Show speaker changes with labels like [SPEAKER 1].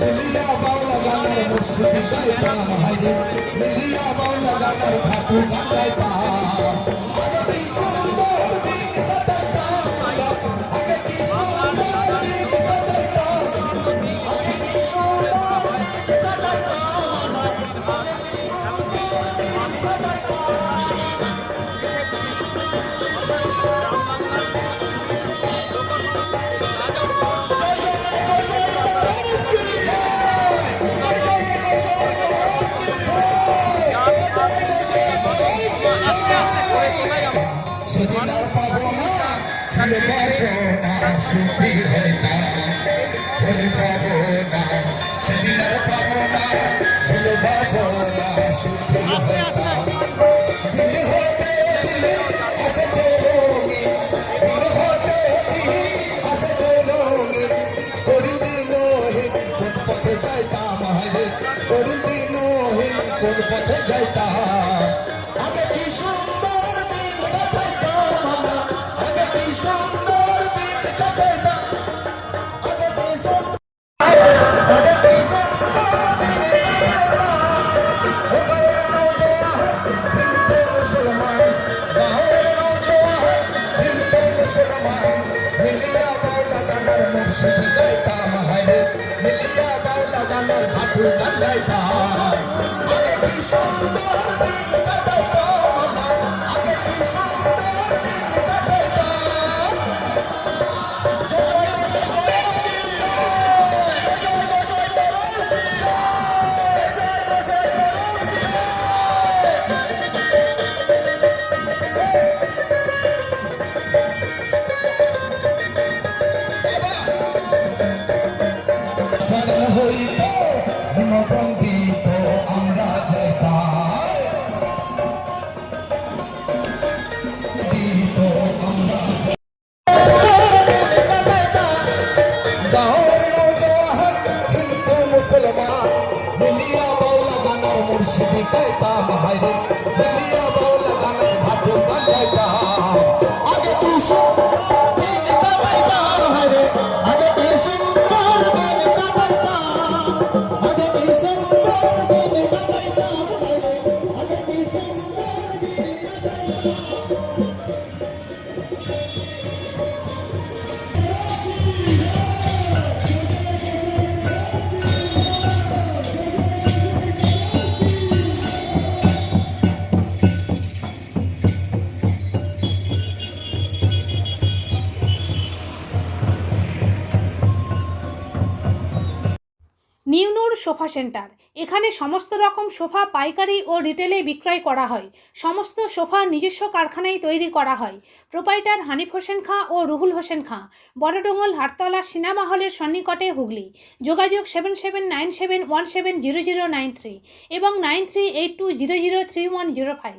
[SPEAKER 1] মিলিয়া বাউলা গানের মুর্শিদি গাইতাম হাইরে মিলিয়া বাউলা গানের ঘাটু গান গাইতাম আগে কি সুন্দর দিন কাটাইতাম আগে কি সুন্দর দিন কাটাইতাম আগে কি সুন্দর দিন কাটাইতাম আগে কি সুন্দর দিন সেদিন আর পাবো না ছিল বাসনা সুখী হইতাম ধরে পাবো না সেদিন আর পাবো না ছিল বাসনা সুখী হইতাম দিন হতে দিন এসেছে রঙিন দিন হতে দিন এসেছে রঙিন তোর দিনহীন কোন পথে যাইতাম হাইরে তোর দিনহীন কোন পথে যাইতাম আগে কি সুন্দর দিন কাটাইতাম আমরা আগে কি সুন্দর দিন কাটাইতাম আগে কি সুন্দর আগে কি সুন্দর দিন কাটাইতাম ও গাঁয়ের নওজোয়ান হিন্দু মুসলমান গাঁয়ের নওজোয়ান হিন্দু মুসলমান মিলিয়া বাউলা গানের মুর্শিদি গাইতাম হাইরে মিলিয়া বাউলা গানের ঘাটু গান গাইতাম আগে কি সুন্দর দিন কাটাইতাম আমরা আগে কি সুন্দর দিন কাটাইতাম জয় জয় জয় জয় জয় জন্ম হইত হিমবন্দিত আমরা যাইতাম দিত আমরা গাঁয়ের নওজোয়ান হিন্দু মুসলমান মিলিয়া বাউলা গানের মুর্শিদি গাইতাম হাইরে মিলিয়া বাউলা গানের ঘাটু গান গাইতাম আগে কি সুন্দর দিন কাটাইতাম হাইরে আগে কি সুন্দর দিন কাটাইতাম আগে কি সুন্দর দিন কাটাইতাম হাইরে আগে কি সুন্দর দিন কাটাইতাম
[SPEAKER 2] নিউ নূর সোফা সেন্টার এখানে সমস্ত রকম সোফা পাইকারি ও রিটেলে বিক্রয় করা হয়। সমস্ত সোফা নিজস্ব কারখানায় তৈরি করা হয়। প্রোপাইটার হানিফ হোসেন খাঁ ও রুহুল হোসেন খাঁ, বড়ডোঙ্গল হাটতলা সিনেমা হলের সন্নিকটে, হুগলি। যোগাযোগ 7797170093 এবং 9382003105।